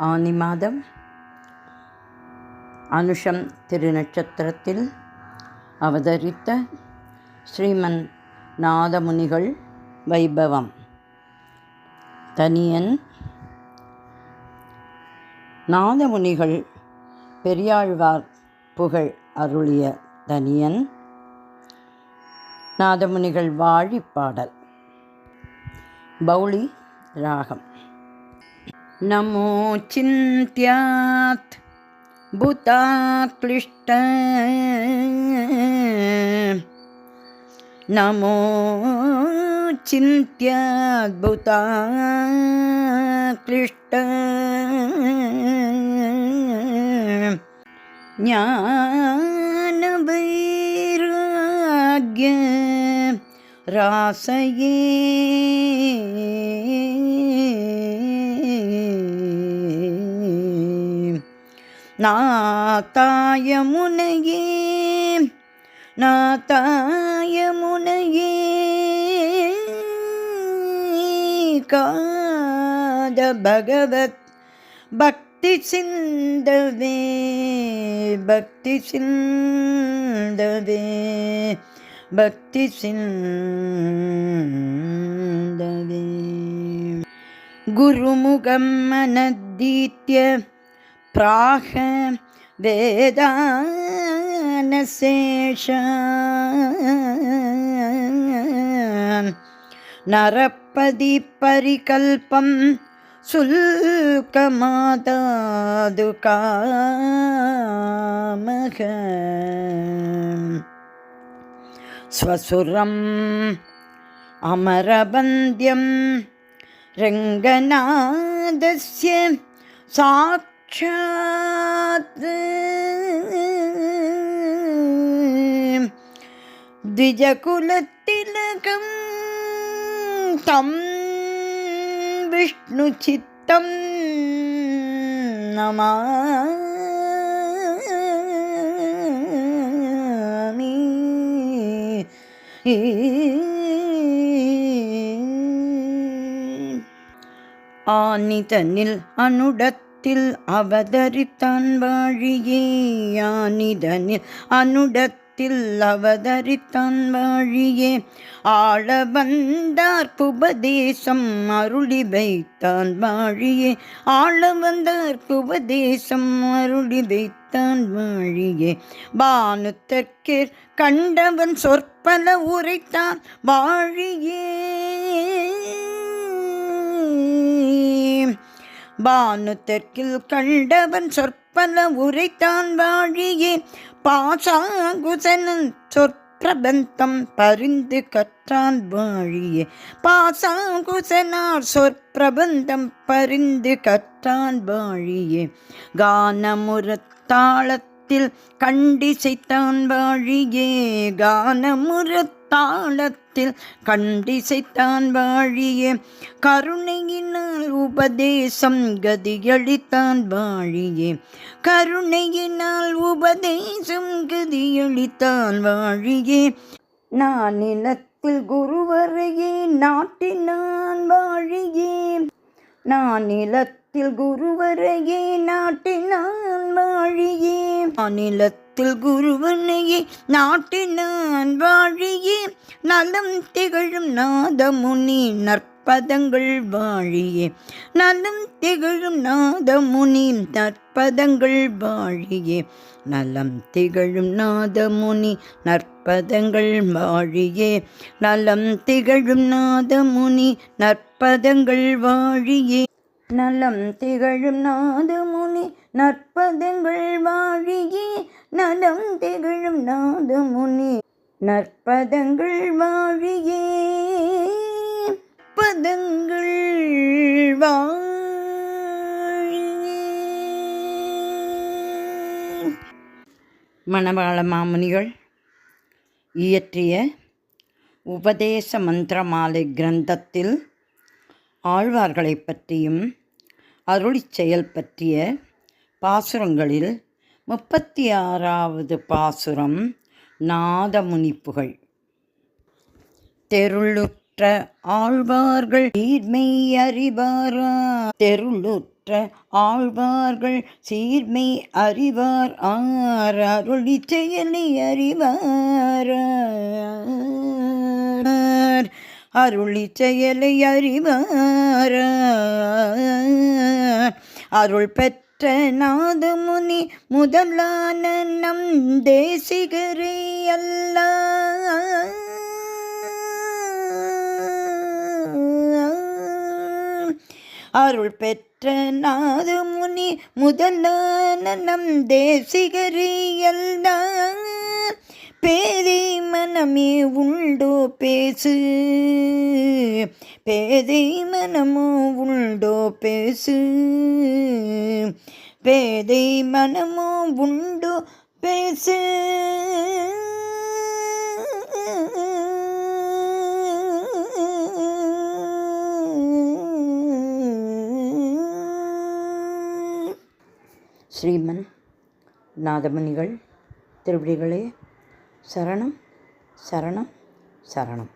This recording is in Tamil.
ஆனி மாதம் அனுஷம் திருநட்சத்திரத்தில் அவதரித்த ஸ்ரீமன் நாதமுனிகள் வைபவம். தனியன். நாதமுனிகள் பெரியாழ்வார் புகழ் அருளிய தனியன். நாதமுனிகள் வாழிப்பாடல். பௌளி ராகம். நமோ சிந்த்யாத் பூதாக்லிஷ்ட நமோ சிந்த்யாத் பூதாக்லிஷ்ட ஞானவைராக்ய ராசயே நாதாய முனையே நாதாய முனையே காத பகவத் பக்தி சிந்தவே பக்தி சிந்தவே பக்தி சிந்தவே குருமுகம் அனதீத்ய பிராக வேதானசேஷ நரப்பதி பரிகல்பம் சுல்கமாதாது காமக ஸ்வசுரம் அமரபந்தியம் ரங்கநாதஸ்ய சாக்ஷாத் த்விஜகுலத்திலகம் தம் விஷ்ணு சித்தம் நமாமி. ஆனிதனில் அனுடத்தில் அவதரித்தான் வாழியே ஆனிதனில் அனுடத்தில் அவதரித்தான் வாழியே ஆள வந்தார்க்குபதேசம் அருளி வைத்தான் வாழியே ஆள வந்தார்க்குபதேசம் அருளி வைத்தான் வாழியே பானுத்தற்கேர் கண்டவன் சொற்பல உரைத்தான் வாழியே பானுத்தற்கில் கண்டவன் சொற்பல உரைத்தான் வாழியே பாசாங்குசனன் சொற்பிரபந்தம் பரிந்து கற்றான் வாழியே பாசாங்குசனார் சொற்பிரபந்தம் பரிந்து கற்றான் வாழியே கானமுரத்தாளத்தில் கண்டிசைத்தான் வாழியே கானமுரத்தாளத்தில் கண்டிசைத்தான் வாழியே கருணையினால் உபதேசம் கதியளித்தான் வாழியே கருணையினால் உபதேசம் கதியளித்தான் வாழியே நானிலத்தில் குருவரையே நாட்டினான் வாழியே நானிலத்தில் குருவரையே நாட்டினான் வாழியே நானிலத்தில் குருவனையே நாட்டினான் வாழியே நலம் திகழும் நாதமுனி நற்பதங்கள் வாழியே நலம் திகழும் நாதமுனி நற்பதங்கள் வாழியே நலம் திகழும் நாதமுனி நற்பதங்கள் வாழியே நலம் திகழும் நாதமுனி நற்பதங்கள் வாழியே நலம் திகழும் நாதமுனி நற்பதங்கள் வாழியே நலம் திகழும் நாதமுனி நற்பதங்கள் வாழியே பதங்கள் வாழியே. மணவாள மாமுனிகள் இயற்றிய உபதேச மந்திரமாலை கிரந்தத்தில் ஆழ்வார்களை பற்றியும் அருளிச் செயல் பற்றிய பாசுரங்களில் 36வது பாசுரம் நாதமுனி புகழ். தெருளுற்ற ஆழ்வார்கள் சீர்மை அறிவாரா தெருளுற்ற ஆழ்வார்கள் சீர்மை அறிவார் ஆர் அருளி செயலை அறிவார் அருளி செயலை அறிவார் அருள் பெற்ற நாதமுனி முதலான நம் தேசிகரை அல்ல அருள் பெற்ற நாதமுனி முதலான நம் தேசிகரியல்ல பேதை மனமே உண்டோ பேசு பேதை மனமோ உண்டோ பேசு பேதை மனமோ உண்டோ பேசு ஸ்ரீமன் நாதமுனிகள் திருவடிகளே சரணம் சரணம் சரணம்.